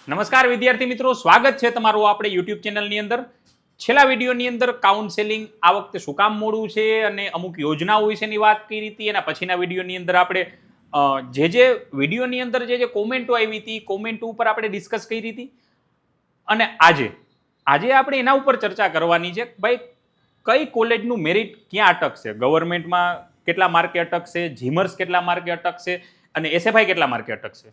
નમસ્કાર વિદ્યાર્થી મિત્રો, સ્વાગત છે તમારું આપણે યુટ્યુબ ચેનલની અંદર. છેલ્લા વિડીયોની અંદર કાઉન્સેલિંગ આ વખતે શું કામ મોડું છે અને અમુક યોજનાઓ વિશેની વાત કરી હતી. એના પછીના વિડીયોની અંદર આપણે જે વિડીયોની અંદર જે કોમેન્ટો આવી હતી, કોમેન્ટો ઉપર આપણે ડિસ્કસ કરી હતી. અને આજે આપણે એના ઉપર ચર્ચા કરવાની છે. ભાઈ, કઈ કોલેજનું મેરિટ ક્યાં અટકશે, ગવર્મેન્ટમાં કેટલા માર્કે અટકશે, જીમર્સ કેટલા માર્કે અટકશે અને એસએફઆઈ કેટલા માર્કે અટકશે.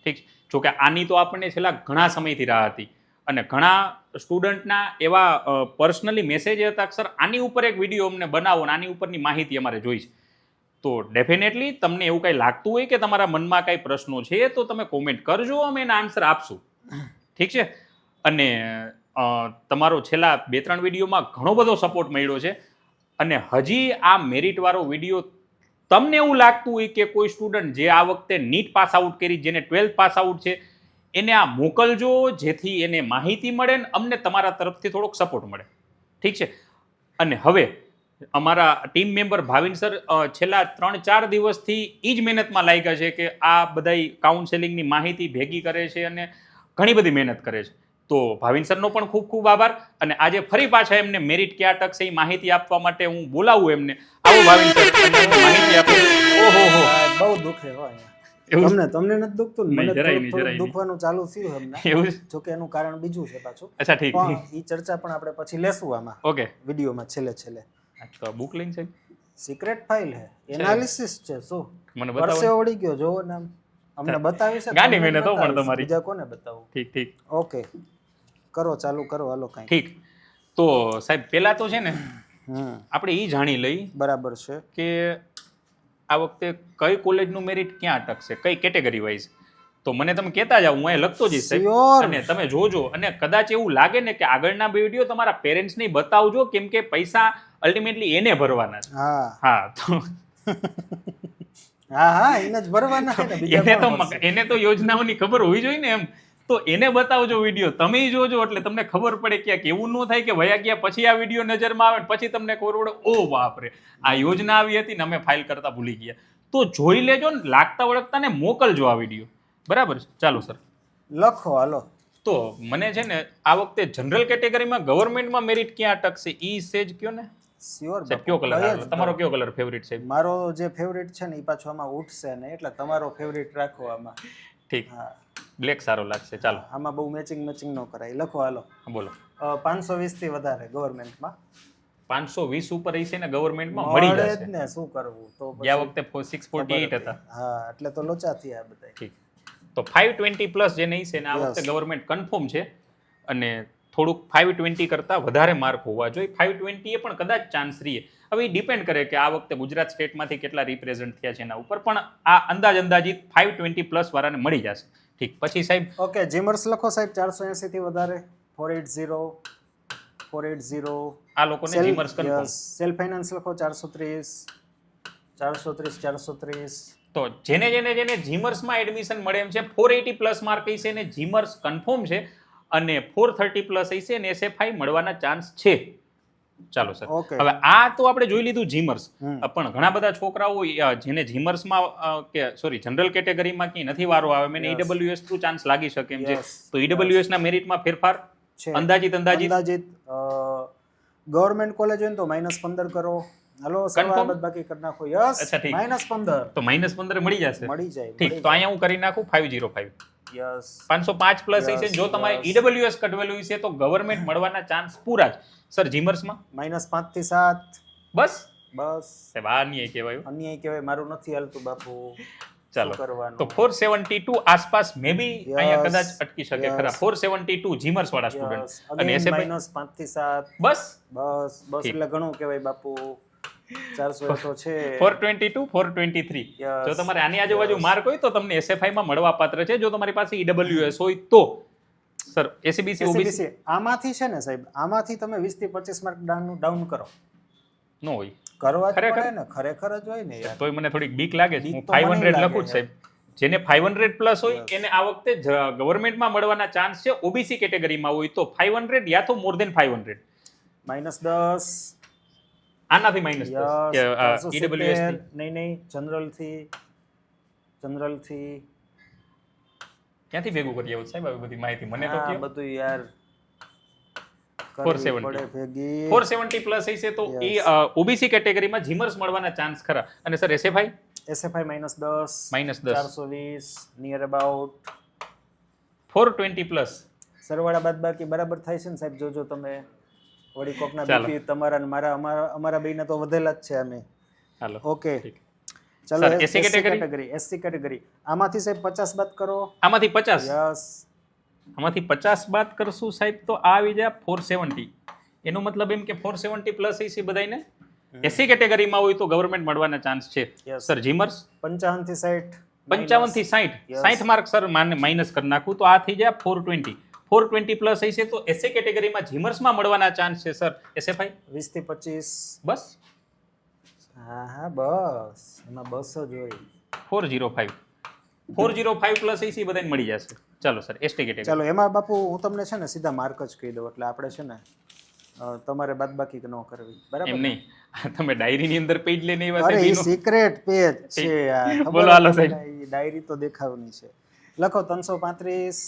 ઠીક છે. જોકે આની તો આપણને છેલ્લા ઘણા સમયથી રાહ હતી અને ઘણા સ્ટુડન્ટના એવા પર્સનલી મેસેજ હતા સર આની ઉપર એક વિડીયો અમને બનાવો અને આની ઉપરની માહિતી અમારે જોઈ છે. તો ડેફિનેટલી તમને એવું કંઈ લાગતું હોય કે તમારા મનમાં કાંઈ પ્રશ્નો છે તો તમે કોમેન્ટ કરજો, અમે એના આન્સર આપશું. ઠીક છે. અને તમારો છેલ્લા 2-3 વિડીયોમાં ઘણો બધો સપોર્ટ મળ્યો છે અને હજી આ મેરિટવાળો વિડીયો તમને એવું લાગતું હોય કે કોઈ સ્ટુડન્ટ જે આ વખતે નીટ પાસ આઉટ કરી, જેને 12th પાસ આઉટ છે, એને આ મોકલજો, જેથી એને માહિતી મળે ને અમને તમારા તરફથી થોડોક સપોર્ટ મળે. ઠીક છે. અને હવે અમારા ટીમ મેમ્બર ભાવિન સર છેલ્લા 3-4 દિવસથી એ જ મહેનતમાં લાગ્યા છે કે આ બધાય કાઉન્સેલિંગની માહિતી ભેગી કરે છે અને ઘણી બધી મહેનત કરે છે. તો ભાવિન સરનો પણ ખૂબ ખૂબ આભાર. અને આજે ફરી પાછા એમને મેરિટ ક્યાં અટકશે એ માહિતી આપવા માટે હું બોલાવું એમને. આવો ભાવિન સર, માહિતી આપો. ઓહો, બહુ દુખે હોય. તમને નથી દુખતું ને? મને થોડું દુખવાનું ચાલુ થયું એમને. એવું જો કે એનું કારણ બીજું છે પાછું. અચ્છા, ઠીક. પણ એ ચર્ચા પણ આપણે પછી લેશું આમાં. ઓકે. વિડીયોમાં છેલ્લે. તો બુક લિંક છે, સિક્રેટ ફાઇલ છે, એનાલિસિસ છે. શું મને બતાવો. વર્ષે ઓળી ગયો જોવો ને. અમને બતાવી છે, ગાડી મહેનત હો પણ તમારી. બીજા કોને બતાવું? ઠીક. ઓકે, કરો, ચાલુ કરો, હાલો કાંઈ. ઠીક. તો સાહેબ, પહેલા તો છે ને આપણે એ જાણી લઈ બરાબર છે કે આ વખતે કઈ કોલેજનું મેરિટ ક્યાં અટકશે, કઈ કેટેગરી વાઇઝ. તો મને તમે કહેતા જાઓ, હું અહીં લખતો જઈશ સાહેબ, અને તમે જોજો. અને કદાચ એવું લાગે ને કે આગળના વિડીયો તમારા પેરેન્ટ્સને બતાવજો, કેમ કે પૈસા અલ્ટિમેટલી એને ભરવાના છે. હા તો હા એને જ ભરવાના. એને તો યોજનાઓની ખબર હોવી જોઈએ ને એમ. તો એને બતાવજો વિડીયો, તમે જોજો, એટલે તમને ખબર પડે. ક્યાંક એવું ન થાય કે વયા ગયા પછી આ વિડીયો નજરમાં આવે પછી તમને ખબર પડે ઓ બાપરે આ યોજના આવી હતી ને અમે ફાઇલ કરતા ભૂલી ગયા. તો જોઈ લેજો ને, લાગતા વળગતા ને મોકલજો આ વિડીયો. બરાબર છે. ચાલો સર, લખો, હાલો. તો મને છે ને આ વખતે જનરલ કેટેગરીમાં ગવર્મેન્ટમાં મેરિટ ક્યાં અટકશે ઈ સેજ કયો ને. શ્યોર. કયો કલર તમારો, કયો કલર ફેવરિટ છે? મારો જે ફેવરિટ છે ને એ પાછો આમાં ઉઠશે ને, એટલે તમારો ફેવરિટ રાખો આમાં. ઠીક. બ્લેક સારો લાગશે. ચાલો, આમાં બહુ મેચિંગ ન કરાય. લખો, હાલો. બોલો. 520 થી વધારે ગવર્મેન્ટમાં. 520 ઉપર હશે ને ગવર્મેન્ટમાં મળી જશે ને. શું કરવું તો? ગયા વખતે 648 હતા. હા, એટલે તો લોચા થયા બધા. ઠીક. તો 520 પ્લસ જે નહીં છે ને આ વખતે ગવર્મેન્ટ કન્ફર્મ છે. અને થોડુંક 520 કરતાં વધારે માર્ક હોવા જોઈએ. 520 એ પણ કદાચ ચાન્સ રહીએ. હવે એ ડિપેન્ડ કરે કે આ વખતે ગુજરાત સ્ટેટમાંથી કેટલા રિપ્રેઝન્ટ થયા છે એના ઉપર, પણ આ અંદાજિત 520 પ્લસ વાળાને મળી જશે. ઠીક. પછી સાહેબ, ઓકે, જીમર્સ લખો સાહેબ. 480 થી વધારે. 480 આ લોકોને જીમર્સ કન્ફર્મ. સેલ્ફ ફાઇનાન્સ લખો. 430. તો જેને જીમર્સમાં એડમિશન મળે એમ છે, 480 પ્લસ માર્ક હશે ને જીમર્સ કન્ફર્મ છે, અને 430 પ્લસ હશે ને એસએફઆઈ મળવાના ચાન્સ છે. ચાલો સર, હવે આ તો આપણે જોઈ લીધું જીમર્સ. પણ ઘણા બધા છોકરાઓ જેને જીમર્સમાં જનરલ કેટેગરીમાં ક્યાંય નથી વારો આવે, મને ઈડબ્લ્યુએસ થ્રુ ચાન્સ લાગી શકે એમ છે. તો ઈડબ્લ્યુએસ ના મેરિટમાં ફેરફાર અંદાજિત ગવર્મેન્ટ કોલેજ હોય તો -15 કરો. હાલો, સરવાળા બાકી કરી નાખો. યસ, -15. તો -15 મળી જશે. મળી જાય. ઠીક. તો અહીંયા હું કરી નાખું 505. યસ, 505 પ્લસ હશે. જો તમારે ઈડબ્લ્યુએસ કટવેલું હશે તો ગવર્મેન્ટ મળવાના ચાન્સ પૂરા જ. સર, જીમર્સમાં -5 થી 7. બસ સાહેબ, આ અન્યાય કહેવાય. અન્યાય કહેવાય. મારું નથી હાલતું બાપુ. ચાલો, તો 472 આસપાસ મે બી અહીંયા કદાચ અટકી શકે ખરા. 472 જીમર્સ વાળા સ્ટુડન્ટ અને એસએફઆઈ -5 થી 7. બસ એટલે ઘણું કહેવાય બાપુ. 400 તો છે. 422 423. જો તમારે આની આજુબાજુ માર્ક હોય તો તમને એસએફઆઈ માં મળવા પાત્ર છે. જો તમારી પાસે ઈડબ્લ્યુએસ હોય તો. સર, એસીબીસી ઓબીસી આમાંથી છે ને સાહેબ, આમાંથી તમે 20 થી 25 માર્ક ડાઉન કરો. નો હોય. કરવા જ પડે ને, ખરેખર જ હોય ને યાર. તોય મને થોડીક બીક લાગે છે. હું 500 લખું જ સાહેબ. જેને 500 પ્લસ હોય એને આ વખતે ગવર્મેન્ટમાં મળવાના ચાન્સ છે. ઓબીસી કેટેગરીમાં હોય તો 500 યા તો મોર દેન 500. -10. આનાથી માઇનસ ઈડબ્લ્યુએસ નહીં, જનરલ થી. ક્યાંથી ભેગું કરી આવું સાહેબ આવી બધી માહિતી મને તો આ કહો. બધું યાર 470 પડે ભેગી 470 પ્લસ હશે તો એ ઓબીસી કેટેગરીમાં જીમર્સ મળવાના ચાન્સ ખરા. અને sir SFI SFI -10 -10 420 near about 420 plus. સરવાળા બાદબાકી બરાબર થાય છે ને સાહેબ? જોજો તમે વળી કોકના ચાલો. બીપી તમારા ને મારા અમારા બેયના તો વધેલા જ છે અમે. હાલો ઓકે ઠીક. ચલો Sir, SC category? SC category આમાંથી સાહેબ 50 બાદ કરો. આમાંથી 50 યસ આમાંથી 50 બાદ કરશું સાહેબ તો આ આવી જાય 470. એનો મતલબ એમ કે 470 પ્લસ હશે બધાયને. એસસી કેટેગરીમાં હોય તો ગવર્મેન્ટ મળવાના ચાન્સ છે. Yes. સર જીમર્સ 55 થી 60 55 થી 60 60 માર્ક સર માઇનસ કરી નાખું તો આ થઈ જાય 420. 420 પ્લસ હશે તો એસસી કેટેગરીમાં જીમર્સમાં મળવાના ચાન્સ છે સર. એસએફઆઈ 20 થી 25 બસ હા બસ એમાં બસ જ હોય. 405 પ્લસ હશે બધાને મળી જશે. ચાલો સર એસટી કેટેગરી. ચાલો એમાં બાપુ હું તમને છે ને સીધા માર્ક જ કહી દઉં એટલે આપણે છે ને તમારે બાદબાકી ન કરવી બરાબર એમ નહીં તમે ડાયરીની અંદર પેજ લઈને એવા અરે સાહેબ એ સિક્રેટ પેજ છે યાર બોલો હાલો સાહેબ. ડાયરી તો દેખાવની છે. લખો 335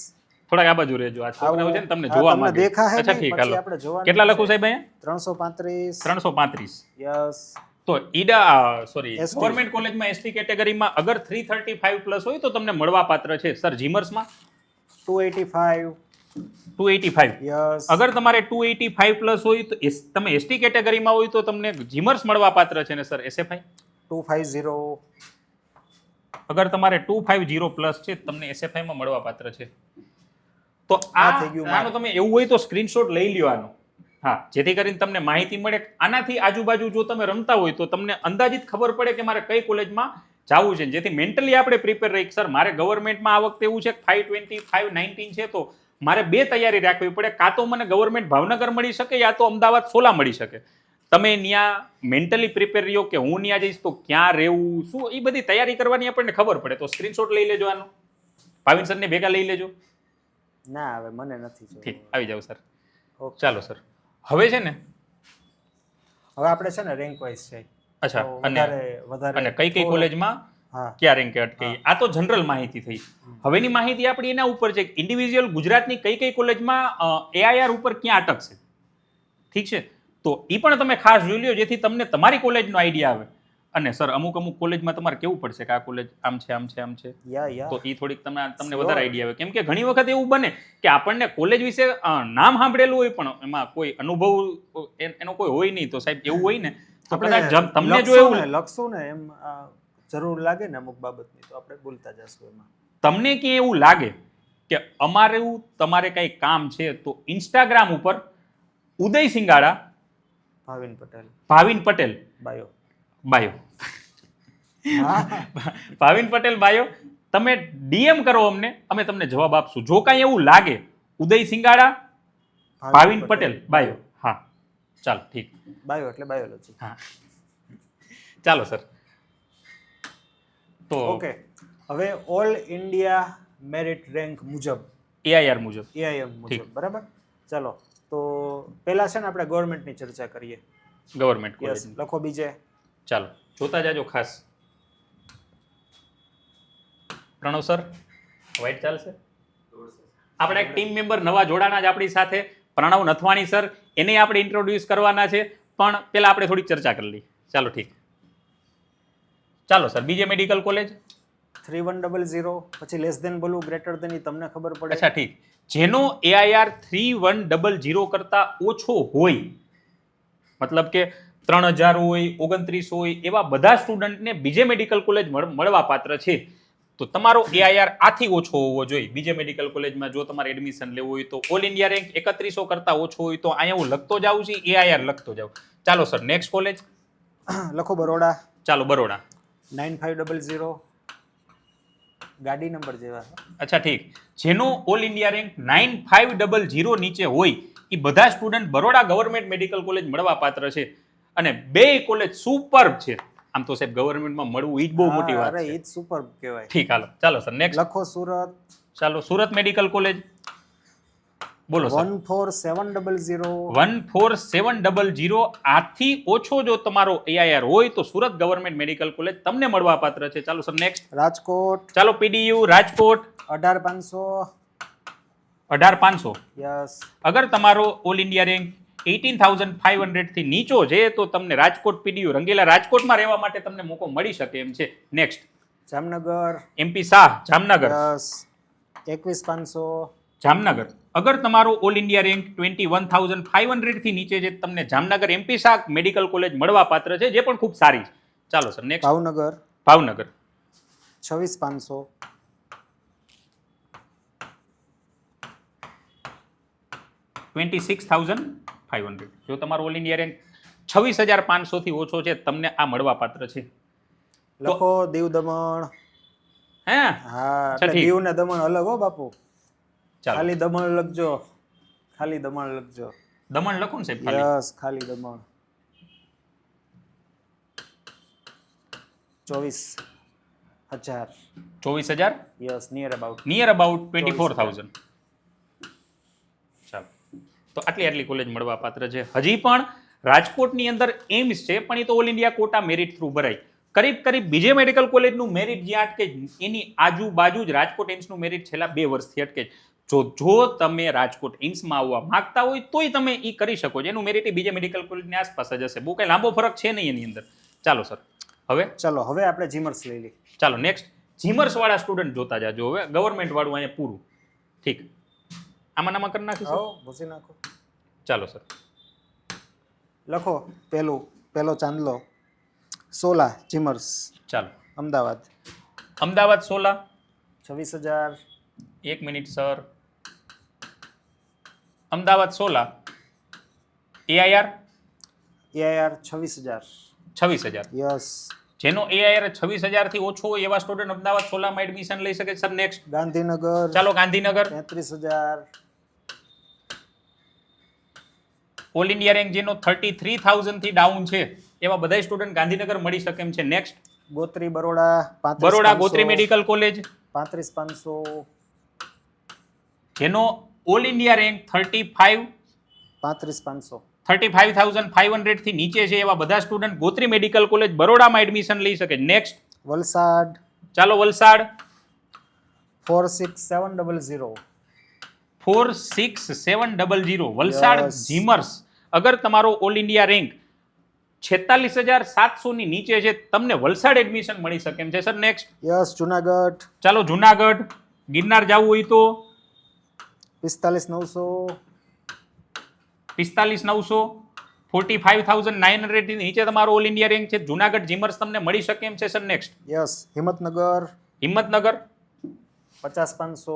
થોડાક આ બાજુ રહેજો. આ છોકરાઓ છે ને તમને જોવા તમને માંગે. દેખાય અચ્છા નહીં, ઠીક પછી હાલો. આપણે જોવાનું કેટલા છે. લખું સાહેબ અહીંયા? 335 335. યસ તો ઈડા સોરી ST. ગવર્મેન્ટ કોલેજમાં એસટી કેટેગરીમાં અગર 335 પ્લસ હોય તો તમને મળવા પાત્ર છે. સર જીમર્સમાં 285 285. યસ અગર તમારે 285 પ્લસ હોય તો તમે એસટી કેટેગરીમાં હોય તો તમને જીમર્સ મળવા પાત્ર છે ને સર. એસએફઆઈ 250 અગર તમારે 250 પ્લસ છે તમને એસએફઆઈ માં મળવા પાત્ર છે. તો આ થઈ ગયું આનો તમે એવું હોય તો સ્ક્રીનશોટ લઈ લ્યો આનો. હા, જેથી કરીને તમને માહિતી મળે. આનાથી આજુબાજુ જો તમે રમતા હોય તો તમને અંદાજિત ખબર પડે કે મારે કઈ કોલેજમાં જવું છે. જેથી મેન્ટલી આપણે પ્રિપેર રહી સર મારે ગવર્મેન્ટમાં આ વખતે એવું છે કે 520 519 છે તો મારે બે તૈયારી રાખવી પડે. કાં તો મને ગવર્મેન્ટ ભાવનગર મળી શકે યા તો અમદાવાદ સોલા મળી શકે. તમે ત્યાં મેન્ટલી પ્રિપેર રહ્યો કે હું ત્યાં જઈશ તો ક્યાં રહેવું શું એ બધી તૈયારી કરવાની આપણને ખબર પડે. તો સ્ક્રીનશોટ લઈ લેજો આનો. ભાવિન સરને ભેગા લઈ લેજો. ના હવે મને નથી જોવું. ઠીક આવી જાવ સર. ઓકે. ચાલો સર હવે છે ને હવે આપણે છે ને રેન્ક વાઇઝ છે. અચ્છા તો અને વધારે અને કઈ કઈ કોલેજમાં હા ક્યાં રેન્કે અટકે આ તો જનરલ માહિતી થઈ. હવેની માહિતી આપણી એના ઉપર છે કે ઇન્ડિવિજ્યુઅલ ગુજરાતની કઈ કઈ કોલેજમાં એઆઈઆર ઉપર ક્યાં અટકશે. ઠીક છે તો એ પણ તમે ખાસ જોઈ લ્યો જેથી તમને તમારી કોલેજનો આઈડિયા આવે. અને સર અમુક કોલેજમાં તમારે કેવું પડશે કે આ કોલેજ આમ છે આમ છે આમ છે યા તો એ થોડીક તમને વધારે આઈડિયા આવે. કેમ કે ઘણી વખત એવું બને કે આપણને કોલેજ વિશે નામ સાંભળેલું હોય પણ એમાં કોઈ અનુભવ એનો કોઈ હોય નહીં. તો સાહેબ એવું હોય ને તો કદાચ તમને જો એવું લખશું ને એમ જરૂર લાગે ને અમુક બાબતની તો આપણે બોલતા જશું એમાં. તમને ક્યાંય એવું લાગે કે તમારે કઈ કામ છે તો ઇન્સ્ટાગ્રામ ઉપર ઉદય સિંગાડા ભાવિન પટેલ બાયો ભાવિન પટેલ બાયો તમે ડીએમ કરો અમને, અમે તમને જવાબ આપશું. જો કાંઈ એવું લાગે ઉદય સિંગાડા ભાવિન પટેલ બાયો. હા ચાલો ઠીક. બાયો એટલે બાયોલોજી. હા ચાલો સર. તો ઓકે હવે ઓલ ઇન્ડિયા મેરિટ રેન્ક મુજબ એઆઈઆર મુજબ મુજબ બરાબર. ચાલો તો પહેલા છે ને આપણે ગવર્મેન્ટની ચર્ચા કરીએ. ગવર્મેન્ટ કોલેજ યસ લખો બીજે. ચાલો જોતા જાજો ખાસ. પ્રણવ સર વાઇટ ચાલશે. આપણે એક ટીમ મેમ્બર નવા જોડાણા જ આપણી સાથે પ્રણવ નથવાણી સર એને આપણે ઇન્ટ્રોડ્યુસ કરવાના છે પણ પહેલા આપણે થોડીક ચર્ચા કરી લઈએ. ચાલો ઠીક. ચાલો સર બીજે મેડિકલ કોલેજ 3100 પછી લેસ ધેન બોલું ગ્રેટર ધેન તમને ખબર પડે. અચ્છા ઠીક. જેનો એઆઈઆર 3100 કરતા ઓછો હોય મતલબ કે 3000 હોય 29 હોય એવા બધા સ્ટુડન્ટને બીજે મેડિકલ કોલેજ મળવા પાત્ર છે. તો તમારો એઆઈઆર આથી ઓછો હોવો જોઈએ. બીજે મેડિકલ કોલેજમાં જો તમારે એડમિશન લેવું હોય તો ઓલ ઇન્ડિયા રેન્ક 3100 કરતા ઓછો હોય તો અહીંયા હું લખતો જાઉં છું એઆઈઆર લખતો જાઉં. ચાલો સર નેક્સ્ટ કોલેજ લખો બરોડા. ચાલો બરોડા 9500 ગાડી નંબર જેવા. અચ્છા ઠીક. જેનો ઓલ ઇન્ડિયા રેન્ક 9500 નીચે હોય એ બધા student Baroda government medical college મળવા પાત્ર છે. અને બે કોલેજ સુપર છે. આમ તો સાહેબ ગવર્મેન્ટમાં મળવું ઈ જ બહુ મોટી વાત છે. અરે ઈ જ સુપર કહેવાય. ઠીક હાલો ચાલો સર નેક્સ્ટ લખો સુરત. ચાલો સુરત મેડિકલ કોલેજ બોલો સર. 14700. 14700. આથી ઓછો જો તમારો AIR હોય તો સુરત ગવર્મેન્ટ મેડિકલ કોલેજ તમને મળવા પાત્ર છે. ચાલો સર નેક્સ્ટ. રાજકોટ ચાલો PDU રાજકોટ 18500. 18500. યસ. અગર તમારો ઓલ ઇન્ડિયા રેન્ક 18500 થી નીચો છે તો તમને રાજકોટ PDU રંગીલા રાજકોટમાં રહેવા માટે તમને મોકો મળી શકે એમ છે. Next. Jamnagar MP Shah Jamnagar yes 21500. Jamnagar. અગર તમારો ઓલ ઇન્ડિયા રેન્ક 21500 થી નીચે છે તમને Jamnagar MP Shah medical college મળવા પાત્ર છે, જે પણ ખૂબ સારી છે. ચાલો સર નેક્સ્ટ. ભાવનગર ભાવનગર 26500. 26500. જો તમારો ઓલ ઇન્ડિયા રેન્ક 26500 થી ઓછો છે તમને આ મળવા પાત્ર છે. લખો દીવ દમણ. હે હા અચ્છા, એટલે ઠીક. દીવ ને દમણ અલગ હો બાપુ. ચાલો ખાલી દમણ લખજો. ખાલી દમણ લખજો. દમણ લખો ને સાહેબ ખાલી. યસ ખાલી Daman 24000. 24000. Yes near about. Near about 24000. ચાલો તો આટલી કોલેજ મળવા પાત્ર છે. હજી પણ રાજકોટની અંદર એમ્સ છે, પણ એ તો all India quota merit through ભરાય. કરીબ બીજે મેડિકલ કોલેજનું મેરિટ જ્યાં અટકે એની આજુબાજુ જ રાજકોટ એમ્સનું મેરિટ છેલ્લા 2 વર્ષથી અટકે છે. જો તમે રાજકોટ એમ્સમાં આવવા માંગતા હોય તોય તમે એ કરી શકો છો. એનું મેરિટ બીજે મેડિકલ કોલેજની આસપાસ જ હશે. બહુ કંઈ લાંબો ફરક છે નહીં એની અંદર. ચાલો સર હવે આપણે જીમર્સ લઈ લઈએ. ચાલો નેક્સ્ટ. જીમર્સ વાળા સ્ટુડન્ટ જોતા જાજો. હવે ગવર્મેન્ટ વાળું અહીંયા પૂરું. ઠીક. આમાં કરી નાખીશું. ભૂસી નાખો. ચાલો સર લખો પેલો ચાંદલો 16 જીમર્સ. ચાલો Ahmedabad 16. 26000. 1 minute sir. Ahmedabad 16. AIR 26000. 26000. Yes. જેનો AIR 26000 થી ઓછો હોય એવા સ્ટુડન્ટ અમદાવાદ 16 માં એડમિશન લઈ શકે. Sir next. ગાંધીનગર. ચાલો ગાંધીનગર 33000. ઓલ ઇન્ડિયા રેન્ક જેનો 33000 થી ડાઉન છે એવા બધા સ્ટુડન્ટ ગાંધીનગર મળી શકે એમ છે. Next. Gotri Baroda 35500. Baroda Gotri medical college 35500. જેનો ઓલ ઇન્ડિયા રેન્ક 35500. 35500 થી નીચે છે એવા બધા સ્ટુડન્ટ ગોત્રી મેડિકલ કોલેજ બરોડામાં એડમિશન લઈ શકે. નેક્સ્ટ. વલસાડ. ચાલો વલસાડ 46700. 46700. વલસાડ Yes. જીમર્સ. અગર તમારો ઓલ ઇન્ડિયા રેન્ક 46700 ની નીચે છે તમને વલસાડ એડમિશન મળી શકે એમ છે. Sir next. યસ. જુનાગઢ ચાલો જુનાગઢ. ગિરનાર જવું હોય તો 45900. 45900. 45900 થી નીચે તમારો ઓલ ઇન્ડિયા રેન્ક છે. જુનાગઢ જીમર્સ તમને મળી શકે એમ છે. Sir next. Yes. Himmatnagar Himmatnagar 50500.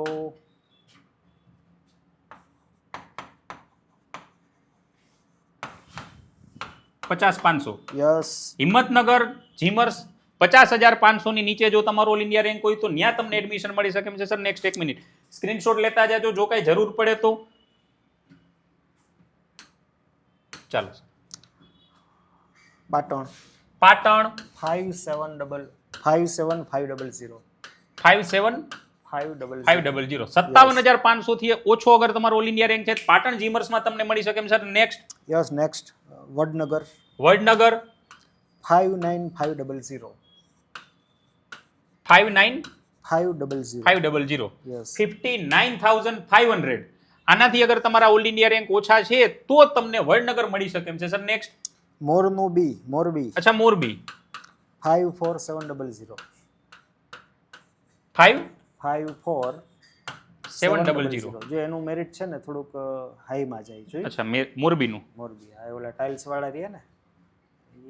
50500. Yes. Himmatnagar GMERS 50500 ની નીચે જો તમારો ઓલ ઇન્ડિયા રેન્ક હોય તો ત્યાં તમને એડમિશન મળી શકે એમ છે. Sir next. 1 મિનિટ સ્ક્રીનશોટ લેતા જાજો જો કઈ જરૂર પડે તો. ચાલો પાટણ પાટણ 57500. 57500. 57500 થી ઓછો અગર તમારો ઓલ ઇન્ડિયા રેન્ક છે પાટણ જીમર્સમાં તમને મળી શકે એમ sir. Next. Yes. Next. Vadnagar Vadnagar 59500. 59500. Yes. 59500. આનાથી અગર તમારા ઓલ ઇન્ડિયા રેન્ક ઓછા છે તો તમને વડનગર મળી શકે એમ છે. Sir next. મોરબી અચ્છા મોરબી 54700. 54700. જો એનું મેરિટ છે ને થોડુંક હાઈમાં જાય છે. અચ્છા મોરબીનું. મોરબી આ ઓલા ટાઇલ્સ વાળા રહ્યા ને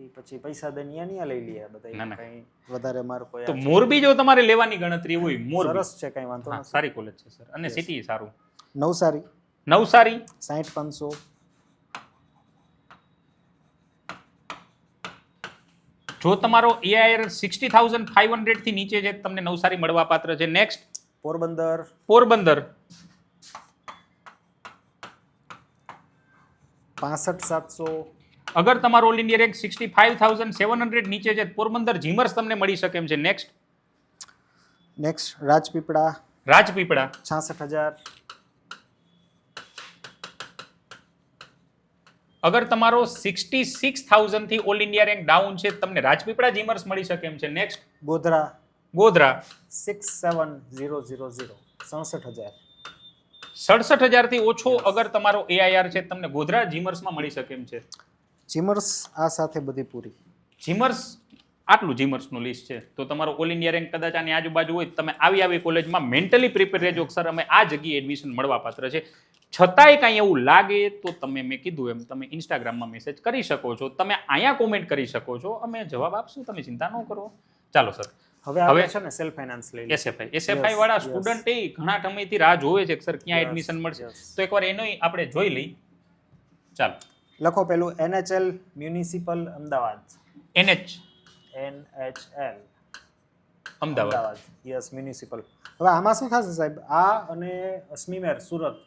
એ પછી પૈસા દઈને અહીંયા લઈ લે બધા. કઈ વધારે માર્ક હોય તો મોરબી જો તમારે લેવાની ગણતરી હોય મોરબી સરસ છે, કઈ વાંધો નથી. સારી કોલેજ છે સર અને સિટી સારું. નવસારી 60500. જો તમારો AIR 60500 થી નીચે છે તમને નવસારી મળવા પાત્ર છે. નેક્સ્ટ. પોરબંદર 65700. અગર તમારો ઓલ ઇન્ડિયા રેન્ક 65700 નીચે છે પોરબંદર જીમર્સ તમને મળી શકે એમ છે. નેક્સ્ટ. નેક્સ્ટ. રાજપીપળા 66000. અગર તમારો 66,000 થી ઓલ ઇન્ડિયા રેન્ક ડાઉન છે, તમને રાજપીપળા જીમર્સ મળી શકે એમ છે. નેક્સ્ટ ગોધરા 67000 67,000. 67,000 થી ઓછો અગર તમારો AIR છે, તમને ગોધરા જીમર્સમાં મળી શકે એમ છે. જીમર્સ આ સાથે બધી પૂરી. જીમર્સ આટલું જીમર્સનું લિસ્ટ છે. તો તમારો ઓલ ઇન્ડિયા રેન્ક કદાચ આની આજુબાજુ હોય, તમે આવી કોલેજમાં મેન્ટલી પ્રિપેર રહેજો. સર અમે આ જગ્યાએ એડમિશન મળવા પાત્ર છે. છતાંય કાંઈ એવું લાગે તો તમે, મેં કીધું એમ, તમે ઇન્સ્ટાગ્રામમાં મેસેજ કરી શકો છો, તમે અહીંયા કોમેન્ટ કરી શકો છો, અમે જવાબ આપશું, તમે ચિંતા ન કરો. ચાલો સર, હવે છે ને સેલ્ફ ફાઇનાન્સ લઈ એસએફઆઈ વાળા સ્ટુડન્ટ એ ઘણા સમયથી રાહ જોવે છે સર ક્યાં એડમિશન મળશે. તો એકવાર એનો આપણે જોઈ લઈ. ચાલો લખો પેલું NHL municipal Ahmedabad. NHL Ahmedabad. Yes, municipal. હવે આમાં શું થશે સાહેબ, આ અને સ્મીમેર સુરત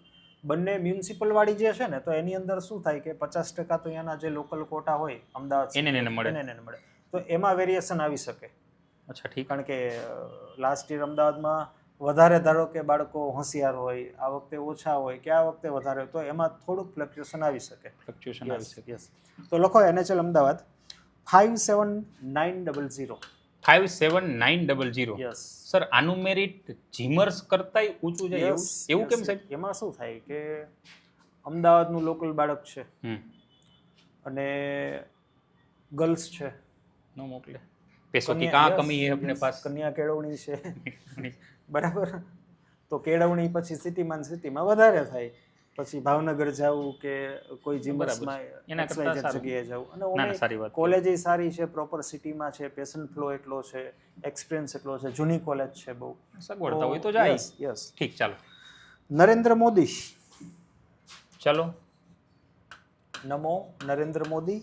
બંને મ્યુનિસિપલ વાળી જે છે ને, તો એની અંદર શું થાય કે 50% તો અહીંયાના જે લોકલ કોટા હોય અમદાવાદ એને મળે. તો એમાં વેરિએશન આવી શકે. અચ્છા, ઠીક. કારણ કે લાસ્ટ યર અમદાવાદમાં વધારે ધારો કે બાળકો હોશિયાર હોય, આ વખતે ઓછા હોય કે આ વખતે વધારે હોય, તો એમાં થોડુંક ફ્લક્ચ્યુએશન આવી શકે. યસ. તો લખો NHL અમદાવાદ 57900. 57900. યસ સર, આનું મેરિટ જીમર્સ કરતાંય ઊંચું છે એવું કેમ સાહેબ? એમાં શું થાય કે અમદાવાદનું લોકલ બાળક છે અને ગર્લ્સ છે, નો મોકલે पैसों की कहाँ कमी है अपने पास. કન્યા કેળવણી છે બરાબર. તો કેળવણી પછી સિટીમાં વધારે થાય, પછી ભાવનગર જવું કે કોઈ જીમર્સમાં એના કરતા જગ્યાએ જવું. ના, સારી વાત. કોલેજ સારી છે, પ્રોપર સિટીમાં છે, પેશન ફ્લો એટલો છે, એક્સપિરિયન્સ એટલો છે, જૂની કોલેજ છે, બહુ સગવડતા હોય તો જાય. યસ. ઠીક, ચાલો. નરેન્દ્ર મોદી. ચાલો. નમો નરેન્દ્ર મોદી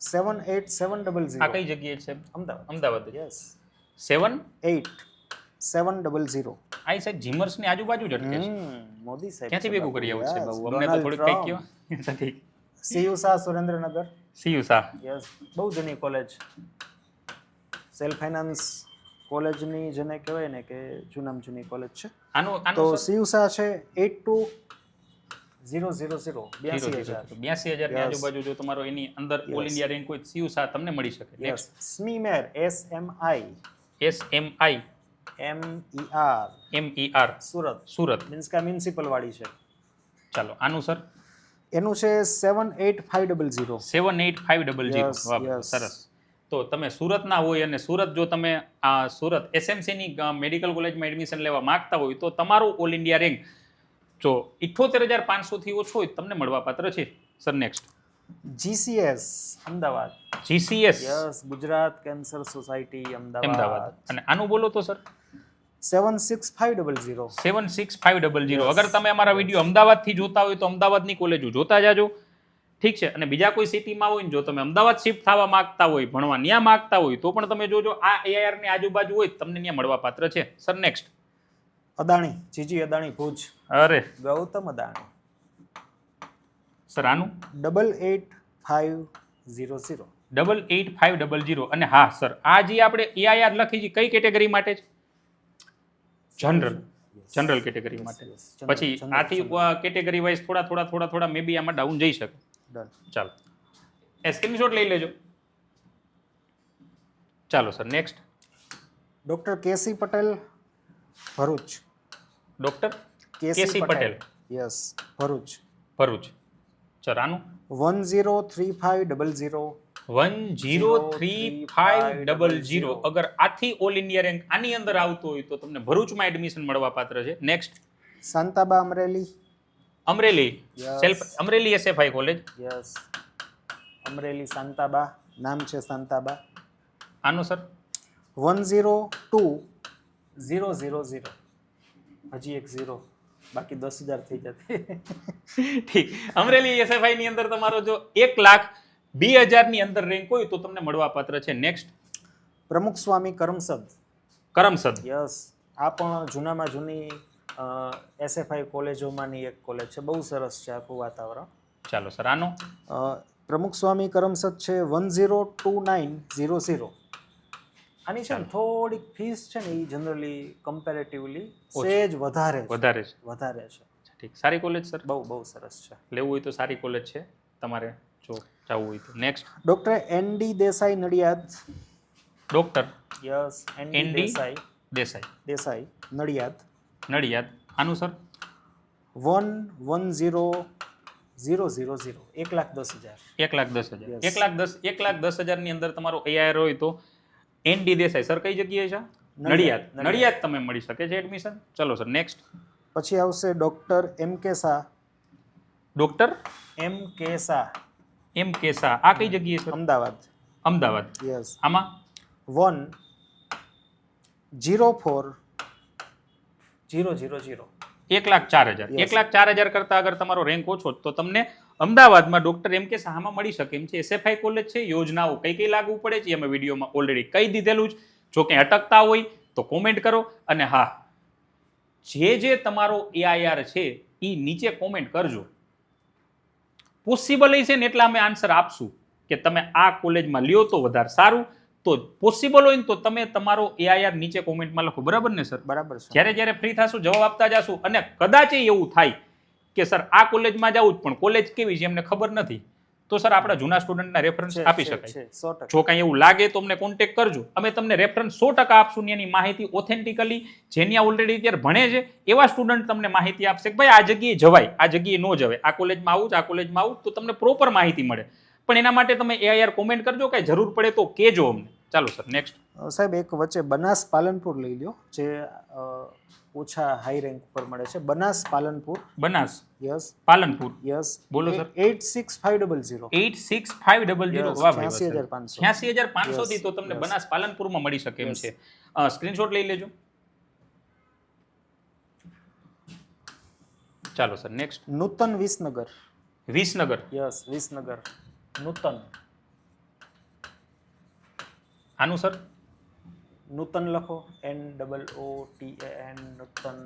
78700. આ કઈ જગ્યાએ છે? અમદાવાદ. યસ. 78700. આ સાહેબ જીમર્સ ની આજુબાજુ જ અટકે છે. મોદી સાહેબ ક્યાંથી ભેગું કરી આવું છે બાબુ? અમને તો થોડીક કઈ કયો. ઠીક. સીયુસા સુરેન્દ્રનગર. સીયુસા. યસ, બહુ જૂની કોલેજ. સેલ્ફ ફાઇનાન્સ કોલેજની જેને કહેવાય ને કે જૂનામાં જૂની કોલેજ છે. તો સીયુસા છે 82000. 82,000 ની આજુબાજુ જો તમારો એની અંદર ઓલ ઇન્ડિયા રેન્ક હોય, સીયુસા તમને મળી શકે. Next SMIMER SMI MER Surat means કે મ્યુનિસિપલ વાળી છે. ચાલો, આનું સર એનું છે 78500. 78500. સરસ. તો તમે સુરતના હોય અને સુરત જો તમે આ સુરત SMC ની મેડિકલ કોલેજમાં એડમિશન લેવા માંગતા હોય તો તમારું ઓલ ઇન્ડિયા રેન્ક જો 78,500 થી ઓછો હોય તમને મળવા પાત્ર છે. Sir, next GCS Ahmedabad. GCS yes, Gujarat cancer society Ahmedabad. અને આનું બોલો તો સર 76500. 76500. અગર તમે અમારા વિડીયો અમદાવાદથી જોતા હોય તો અમદાવાદની કોલેજો જોતા જાજો. ઠીક છે. અને બીજા કોઈ સિટીમાં હોય ને જો તમે અમદાવાદ શિફ્ટ થવા માંગતા હોય, ભણવા ત્યાં માંગતા હોય તો પણ તમે જોજો આ AIR ની આજુબાજુ હોય તમને ત્યાં મળવા પાત્ર છે. Sir, next Adani. GG Adani Bhuj. અરે, ગૌતમ અદાણી. સર, આનું 88500. 88500. અને હા સર, આ જે આપણે AIR લખી છે કઈ કેટેગરી માટે છે? જનરલ કેટેગરી માટે. પછી આથી કેટેગરી વાઇઝ થોડા મે બી આમાં ડાઉન જઈ શકે. ચાલો, સ્ક્રીનશોટ લઈ લેજો. ચાલો sir, next doctor KC Patel Bharuch. Doctor KC Patel. Yes, Bharuch. Sir, આનું 103500. 103500. અગર આથી ઓલ ઇન્ડિયા રેન્ક આની અંદર આવતો હોય તો તમને ભરૂચમાં એડમિશન મળવા પાત્ર છે. Next Shantaba Amreli. Amreli SFI college. Yes, Amreli Shantaba નામ છે શાંતાબા. આનું સર 102000. હજી એક 0 બાકી 10,000 થઈ જતી. ઠીક. અમરેલી SFI ની અંદર તમારો જો 1,02,000 ની અંદર રેન્ક હોય તો તમને મળવા પાત્ર છે. નેક્સ્ટ પ્રમુખ સ્વામી કરમસદ. યસ, આ પણ જૂનામાં જૂની SFI કોલેજોમાંની એક કોલેજ છે. બહુ સરસ છે આખું વાતાવરણ. ચાલો સર, આનો પ્રમુખ સ્વામી કરમસદ છે 102900. આની છે ને થોડીક ફીસ છે ને એ જનરલી કમ્પેરેટિવલી સેજ વધારે છે. ઠીક. સારી કોલેજ સર, બહુ સરસ છે. લેવું હોય તો સારી કોલેજ છે. તમારે જો જવું હોય તો. Next doctor ND Desai Nadiad. Doctor yes, ND ND Desai Desai Nadiad. Nadiad. આનું સર 110,000 1,10,000. 1,10,000. Yes. 1,10,000 ની અંદર તમારો AIR હોય તો એનડી દેસાઈ સર કઈ જગ્યાએ છે? નડિયાદ તમે મળી શકે છે એડમિશન. ચલો સર નેક્સ્ટ. પછી આવશે ડોક્ટર એમ કે શાહ. ડોક્ટર એમ કે શાહ, એમ કે શાહ. આ કઈ જગ્યાએ છે? અમદાવાદ. અમદાવાદ. યસ. આમાં 1,04,000. 1,04,000. Yes. 1,04,000 કરતા અગર તમારો રેન્ક ઓછો તો તમને અમદાવાદમાં ડોક્ટર એમ કે શાહમાં મળી શકે એમ છે. SFI કોલેજ છે. યોજનાઓ કઈ કઈ લાગુ પડે છે અમે વિડીયોમાં ઓલરેડી કહી દીધેલું જ. જો કંઈ અટકતા હોય તો કોમેન્ટ કરો. અને હા, જે તમારો AIR છે એ નીચે કોમેન્ટ કરજો. પોસિબલ છે ને એટલા અમે આન્સર આપશું કે તમે આ કોલેજમાં લ્યો તો વધારે સારું. તો પોસિબલ હોય ને તો તમે તમારો AIR નીચે કોમેન્ટમાં લખો. બરાબર ને સર? બરાબર છે. જ્યારે ફ્રી થશું જવાબ આપતા જશું. અને કદાચ એવું થાય કે સર આ કોલેજમાં જવું જ પણ કોલેજ કેવી છે એમને ખબર નથી, તો સર આપણા જૂના સ્ટુડન્ટના રેફરન્સ આપી શકાય. 100%. જો કાંઈ એવું લાગે તો અમને કોન્ટેક્ટ કરજો. અમે તમને રેફરન્સ 100% આપશું ને એની માહિતી ઓથેન્ટિકલી જેની ઓલરેડી અત્યારે ભણે છે એવા સ્ટુડન્ટ તમને માહિતી આપશે કે ભાઈ આ જગ્યાએ જવાય, આ જગ્યાએ ન જવાય, આ કોલેજમાં આવું આ કોલેજમાં આવું, તો તમને પ્રોપર માહિતી મળે. પણ એના માટે તમે AIR કોમેન્ટ કરજો, કાંઈ જરૂર પડે તો કહેજો અમને. ચાલો સર નેક્સ્ટ. સાહેબ એક વચ્ચે બનાસ પાલનપુર લઈ લ્યો, જે ઓછા હાઈ રેન્ક ઉપર મળે છે. બનાસ પાલનપુર. બનાસ યસ પાલનપુર. યસ. બોલો સર. 86,500. 86,500. વાહ ભાઈ 86,500. 86,500 થી તો તમને બનાસ પાલનપુરમાં મળી શકે એમ છે. સ્ક્રીનશોટ લઈ લેજો. ચાલો સર નેક્સ્ટ. નૂતન વિસનગર. વિસનગર. યસ, વિસનગર. નૂતન. આનું સર નૂતન લખો, NOOTAN. નૂતન.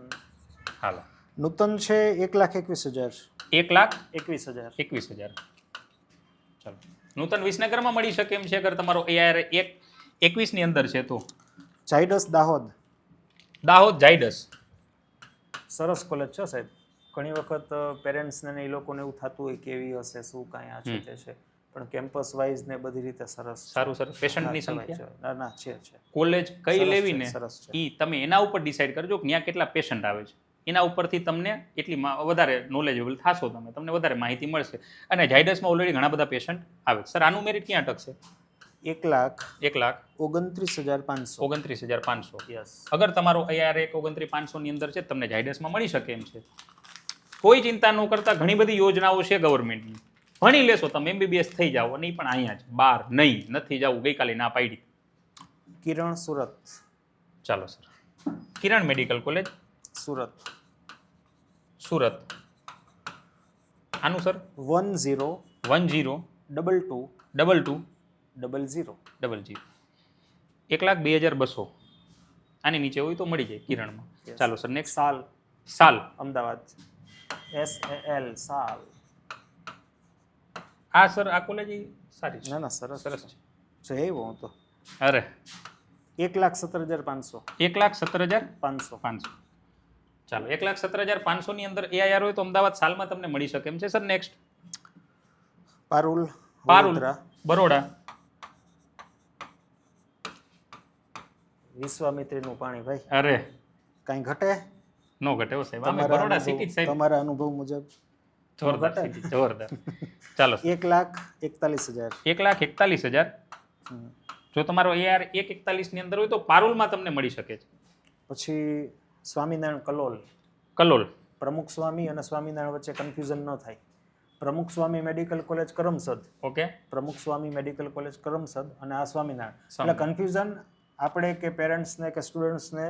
હાલો. નૂતન છે 1,21,000. 1,21,000. 21,000. ચાલો. નૂતન વિસનગરમાં મળી શકે એમ છે અગર તમારો AIR 21 ની અંદર છે તો. ઝાયડસ દાહોદ. દાહોદ ઝાયડસ. સરસ કોલેજ છે સાહેબ. ઘણી વખત પેરેન્ટ્સને ને એ લોકોને એવું થતું હોય કેવી હશે, શું કાંઈ આ છે તે છે, પણ કેમ્પસ વાઇઝ ને બધી રીતે સરસ. સારું સર. પેશન્ટની સંખ્યા ના છે. કોલેજ કઈ સરસ લેવી છે, ને સરસ છે. ઈ તમે એના ઉપર ડિસાઈડ કરજો કે ત્યાં કેટલા પેશન્ટ આવે છે. એના ઉપરથી તમને એટલી વધારે નોલેજેબલ થશો, તમને વધારે માહિતી મળશે. અને ઝાયડસમાં ઓલરેડી ઘણા બધા પેશન્ટ આવે છે. સર આનું મેરિટ ક્યાં અટકશે? 1,29,500. 29,500. યસ. અગર તમારો AIR 29,500 ની અંદર છે તમને ઝાયડસમાં મળી શકે એમ છે. કોઈ ચિંતા ન કરતા, ઘણી બધી યોજનાઓ છે ગવર્મેન્ટની. ભણી લેશો તમે MBBS થઈ જાઓ. અને ઈ પણ અહીંયા જ, બહાર નહીં, નથી જવું. ગઈકાલે ના પાડી. કિરણ સુરત. ચાલો સર. કિરણ મેડિકલ કોલેજ સુરત. સુરત. આનું સર 10,22,2,000. 1,02,2,000. 1,02,200. આની નીચે હોય તો મળી જાય કિરણમાં. ચાલો સર નેક્સ્ટ. સાલ. અમદાવાદ. SAL સાલ. આ સર આ કોલેજ સારી છે. ના સરસ સરસ છે. છે. જય હું તો. અરે 1,17,500. 1,17,500. ચાલો. 1,17,500 ની અંદર AIR હોય તો અમદાવાદ સાલમાં તમને મળી શકે એમ છે. Sir next. પારુલ. બરોડા. વિશ્વામિત્રીનું પાણી ભાઈ. અરે કાંઈ ઘટે? નો ઘટે હો સાહેબ. અમે બરોડા સિટી સાહેબ. તમારા અનુભવ મુજબ જોરદાર સિટી, જોરદાર. ચાલો. 1,41,000. 1,41,000. જો તમારો AIR 1,41 ની અંદર હોય તો પારુલમાં તમને મળી શકે છે. પછી સ્વામિનારાયણ કલોલ. કલોલ. પ્રમુખ સ્વામી અને સ્વામિનારાયણ વચ્ચે કન્ફ્યુઝન ન થાય. પ્રમુખ સ્વામી મેડિકલ કોલેજ કરમસદ. ઓકે. પ્રમુખ સ્વામી મેડિકલ કોલેજ કરમસદ અને આ સ્વામિનારાયણ. એટલે કન્ફ્યુઝન આપણે કે પેરેન્ટ્સને કે સ્ટુડન્ટ્સને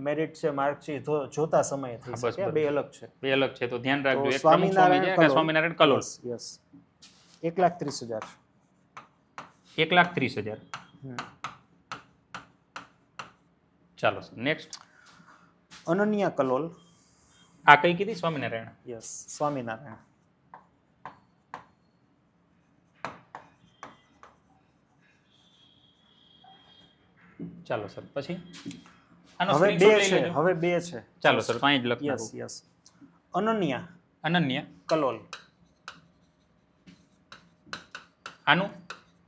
મેરિટ છે, માર્ક છે જોતા સમયે થઈ શકે. બે અલગ છે. બે અલગ છે તો ધ્યાન રાખજો. એક પ્રમુખ સ્વામી છે કે સ્વામિનારાયણ કલોલ. યસ. 1,30,000. 1,30,000. ચાલો સર નેક્સ્ટ. અનન્યા કલોલ. આ કઈ કીધી? સ્વામિનારાયણ. યસ, સ્વામિનારાયણ. ચાલો સર પછી આનો હવે સ્ક્રીનશોટ લઈ લેજો. હવે બે છે. ચાલો સર તો અહીં જ લખી યસ. અનન્યા અનન્ય કલોલ. આનું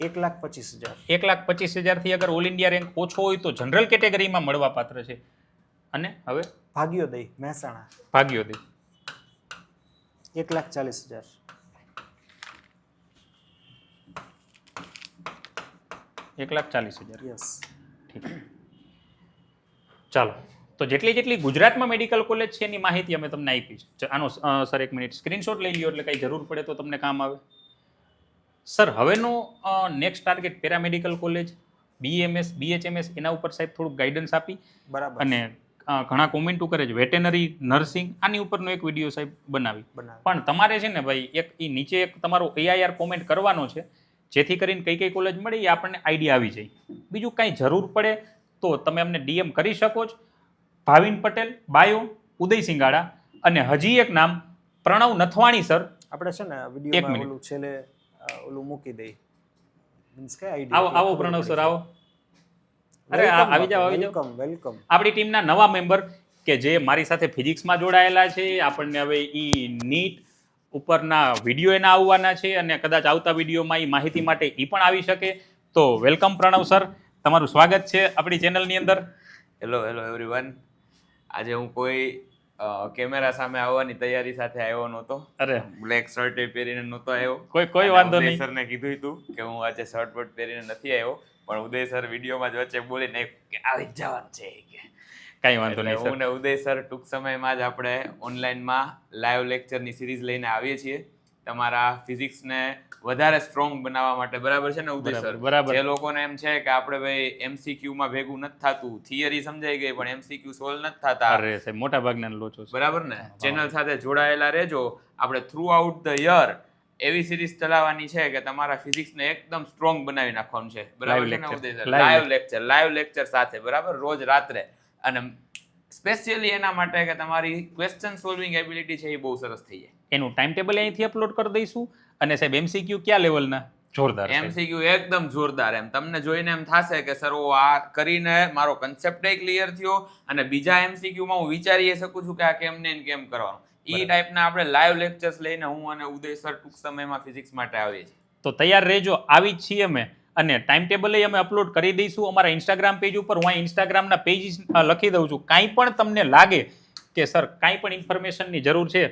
1,25,000. 1,25,000 થી અગર ઓલ ઇન્ડિયા રેન્ક ઓછો હોય તો જનરલ કેટેગરીમાં મળવા પાત્ર છે. અને હવે ભાગ્યોદય મહેસાણા ભાગ્યોદય 1,40,000. 1,40,000. યસ. ઠીક. ચાલો, તો જેટલી ગુજરાતમાં મેડિકલ કોલેજ છે એની માહિતી અમે તમને આપી છે. આનો સર 1 મિનિટ સ્ક્રીનશોટ લઈ લ્યો એટલે કંઈ જરૂર પડે તો તમને કામ આવે. સર હવેનો next target paramedical college, BMS, BHMS એના ઉપર સાહેબ થોડુંક ગાઈડન્સ આપી. બરાબર. અને ઘણા કોમેન્ટો કરે છે વેટેનરી નર્સિંગ આની ઉપરનો એક વિડીયો સાહેબ બનાવી. પણ તમારે છે ને ભાઈ એક એ નીચે એક તમારો AIR કોમેન્ટ કરવાનો છે જેથી કરીને કઈ કોલેજ મળી એ આપણને આઈડિયા આવી જાય. બીજું કાંઈ જરૂર પડે તો તમે અમને DM કરી શકો છો. ભાવિન પટેલ, બાયો, ઉદય સિંગાડા અને હજી એક નામ પ્રણવ નથવાણી સર. આપણે છે ને વિડીયોમાં ઓલું છેલ્લે ઓલું મૂકી દઈ. મીન્સ કે આવો પ્રણવ સર આવો. અરે આવી જાઓ. વેલકમ. આપણી ટીમના નવા મેમ્બર કે જે મારી સાથે ફિઝિક્સમાં જોડાયેલા છે. આપણને હવે નીટ ઉપરના વિડીયો એના આવવાના છે અને કદાચ આવતા વિડીયોમાં માહિતી માટે પણ આવી શકે. તો વેલકમ પ્રણવ સર, તમારું સ્વાગત છે આપણી ચેનલની અંદર. Hello everyone. આજે હું કોઈ કેમેરા સામે આવવાની તૈયારી સાથે આવ્યો નહોતો. અરે બ્લેક શર્ટ પહેરીને નહોતો આવ્યો. કોઈ વાંધો નહીં. સરને કીધું હતું કે હું આજે શર્ટ બર્ટ પહેરીને નથી આવ્યો, પણ ઉદય સર વિડીયોમાં જ વચ્ચે બોલીને કે આવી જવાનું છે કે કાંઈ વાંધો નહીં. હું ને ઉદય સર ટૂંક સમયમાં જ આપણે ઓનલાઈનમાં લાઈવ લેક્ચરની સિરીઝ લઈને આવીએ છીએ તમારા ફિઝિક્સને વધારે સ્ટ્રોંગ બનાવવા માટે. બરાબર છે ને ઉદય સર? બરાબર. જે લોકોને એમ છે કે આપણે ભાઈ MCQ માં ભેગું નથી થતું, થિયરી સમજાઈ ગઈ પણ MCQ સોલ્વ નથી થતા. અરે સાહેબ મોટા ભાગના લોચો છે. બરાબર ને? ચેનલ સાથે જોડાયેલા રહેજો. આપણે થ્રુ આઉટ ધ યર એવી સિરીઝ ચલાવવાની છે કે તમારા ફિઝિક્સને એકદમ સ્ટ્રોંગ બનાવી નાખવાનું છે. બરાબર છે ને ઉદય સર? લાઈવ લેક્ચર સાથે, બરાબર, રોજ રાત્રે. અને સ્પેશિયલી એના માટે કે તમારી ક્વેશ્ચન સોલ્વિંગ એબિલિટી છે એ બહુ સરસ થઈ જાય. એનું ટાઈમ ટેબલ અહીંથી અપલોડ કરી દઈશું. અને સાહેબ MCQ કયા લેવલના? જોરદાર. MCQ એકદમ જોરદાર. એમ તમને જોઈને એમ થશે કે સર આ કરીને મારો કન્સેપ્ટ ક્લિયર થયો અને બીજા MCQ માં હું વિચારી શકું છું કે આ કેમ ને કેમ કરવાનું. ઈ ટાઈપના આપણે લાઈવ લેક્ચર્સ લઈને હું અને ઉદય સર ટૂંક સમયમાં ફિઝિક્સ માટે આવીએ છીએ. તો તૈયાર રહેજો. આવી જ છીએ અમે. અને ટાઈમ ટેબલ અમે અપલોડ કરી દઈશું અમારા ઇન્સ્ટાગ્રામ પેજ ઉપર. હું ઇન્સ્ટાગ્રામના પેજ લખી દઉં છું. કાંઈ પણ તમને લાગે કે સર કાંઈ પણ ઇન્ફોર્મેશનની જરૂર છે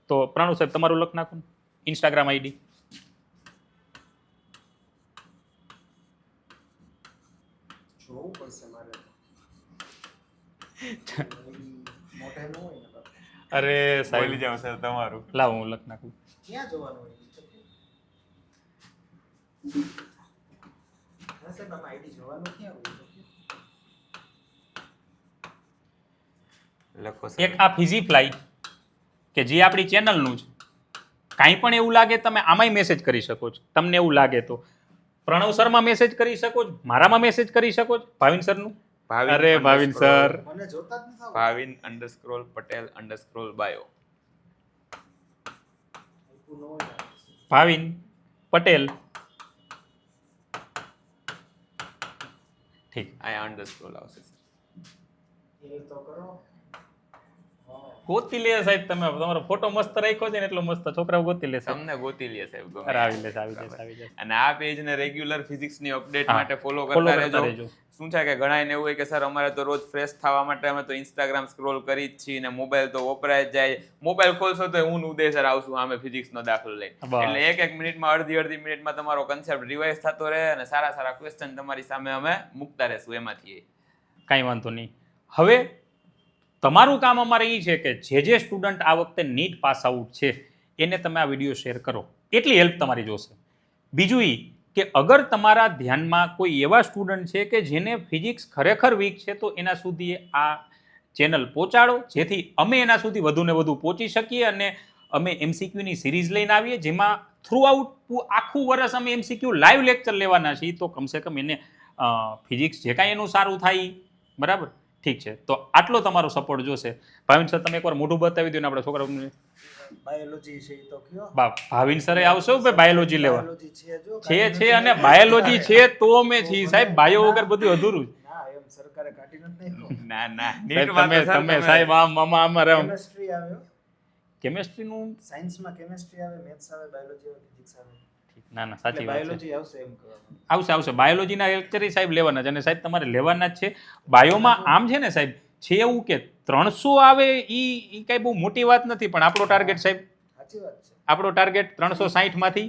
તો પ્રણવ સાહેબ તમારું લખ નાખો ઇન્સ્ટાગ્રામ ID. જોવું પડશે મારે. અરે સાહેબ બોલી જાવ સર તમારું. લાવો હું લખ નાખું. ક્યાં જોવાનું હોય? સાહેબ આમાં ID જોવાનું ક્યાં હોય? લખો સર. એક આ ફિઝીફ્લાય કે જે આપણી ચેનલનું છે. કાંઈ પણ એવું લાગે તમે આમાંય મેસેજ કરી શકો છો. તમને એવું લાગે તો પ્રણવ સરમાં મેસેજ કરી શકો છો, મારામાં મેસેજ કરી શકો છો. ભાવિન સરનું? અરે ભાવિન સર, મને જોતા જ નથી. Bhavin_Patel_bio. ભાવિન પટેલ. ઠીક. આ અંડરસ્કોર આવશે સર. એ તો કરો. ગોતી લે સાહેબ. તમે તમારો ફોટો મસ્ત રાખ્યો છે ને એટલો મસ્ત છોકરાઓ ગોતી લે સાહેબ. તમને ગોતી લે સાહેબ ગમે. અરે આવી જશે. અને આ પેજને રેગ્યુલર ફિઝિક્સની અપડેટ માટે ફોલો કરતા રહેજો. શું છે કે ઘણાને એવું હોય કે સર અમારે તો રોજ ફ્રેશ થવા માટે અમે તો ઇન્સ્ટાગ્રામ સ્ક્રોલ કરી જ છીએ ને મોબાઈલ તો વપરાય જ જાય. મોબાઈલ ખોલશો તો હું ઉદય સર આવશું આમે ફિઝિક્સનો દાખલો લઈ. એટલે એક મિનિટમાં અડધી મિનિટમાં તમારો કન્સેપ્ટ રિવાઇઝ થતો રહે અને સારા ક્વેશ્ચન તમારી સામે અમે મૂકતા રહેશું એમાંથી. કાંઈ વાંધો નહીં. હવે તમારું કામ અમારે એ છે કે જે સ્ટુડન્ટ આ વખતે નીટ પાસ આઉટ છે એને તમે આ વિડીયો શેર કરો. એટલી હેલ્પ તમારી જોશે. બીજું એ કે અગર તમારા ધ્યાનમાં કોઈ એવા સ્ટુડન્ટ છે કે જેને ફિઝિક્સ ખરેખર વીક છે તો એના સુધી આ ચેનલ પહોંચાડો જેથી અમે એના સુધી વધુ ને વધુ પહોંચી શકીએ. અને અમે MCQની સિરીઝ લઈને આવીએ જેમાં થ્રુ આઉટ આખું વર્ષ અમે MCQ લાઈવ લેક્ચર લેવાના છીએ. તો કમસે કમ એને ફિઝિક્સ જે કાંઈ એનું સારું થાય. બરાબર? ઠીક છે. તો આટલો તમારો સપોર્ટ જોશે. ભાવિન સર તમે એકવાર મોઢું બતાવી દો ને આપણા છોકરાઓને. બાયોલોજી છે તો કયો? ભાવિન સરે આવશો ભાઈ બાયોલોજી લેવા. બાયોલોજી છે અને બાયોલોજી છે તો અમે છીએ સાહેબ. બાયો વગર બધું અધૂરું. ના એમ સરકારે કાઢી નથી નાખ્યો. ના તમે સાહેબ આમ અમારે કેમેસ્ટ્રી આવ્યો. કેમેસ્ટ્રીનું સાયન્સમાં કેમેસ્ટ્રી આવે, મેથ્સ આવે, બાયોલોજી આવે, ફિઝિક્સ આવે. ના ના સાચી વાત છે. બાયોલોજી આવશે એમ કહેવાનું. આવશે બાયોલોજીના લેક્ચર સાહેબ લેવાના છે અને સાહેબ તમારે લેવાના જ છે. બાયોમાં આમ છે ને સાહેબ છે એવું કે 300 આવે ઈ કઈ બહુ મોટી વાત નથી, પણ આપણો ટાર્ગેટ સાહેબ સાચી વાત છે. આપણો ટાર્ગેટ 360 માંથી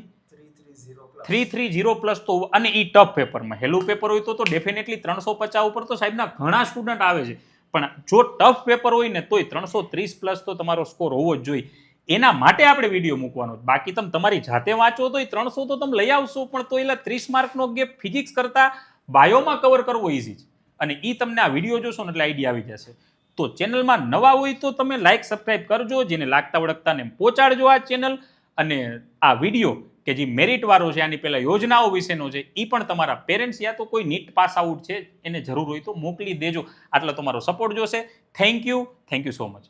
330 330 પ્લસ તો, અને ઈ ટફ પેપરમાં હેલું પેપર હોય તો ડેફિનેટલી 350 ઉપર તો સાહેબના ઘણા સ્ટુડન્ટ આવે છે, પણ જો ટફ પેપર હોય ને તોય 330 પ્લસ તો તમારો સ્કોર હોવો જ જોઈએ. એના માટે આપણે વિડીયો મૂકવાનો. બાકી તમે તમારી જાતે વાંચો તો 300 તો તમે લઈ આવશો, પણ તો એલા 30 માર્કનો ગેપ ફિઝિક્સ કરતા બાયોમાં કવર કરવો ઈઝી છે. અને ઈ તમને આ વિડીયો જોશો ને એટલે આઈડિયા આવી જશે. તો ચેનલમાં નવા હોય તો તમે લાઈક સબસ્ક્રાઇબ કરજો, જેને લાગતા વળગતાને પહોંચાડજો આ ચેનલ. અને આ વિડીયો કે જે મેરિટ વાળો છે, આની પહેલા યોજનાઓ વિશેનો છે, એ પણ તમારા પેરેન્ટ્સ યા તો કોઈ નીટ પાસ આઉટ છે એને જરૂર હોય તો મોકલી દેજો. આટલો તમારો સપોર્ટ જોશે. Thank you so much.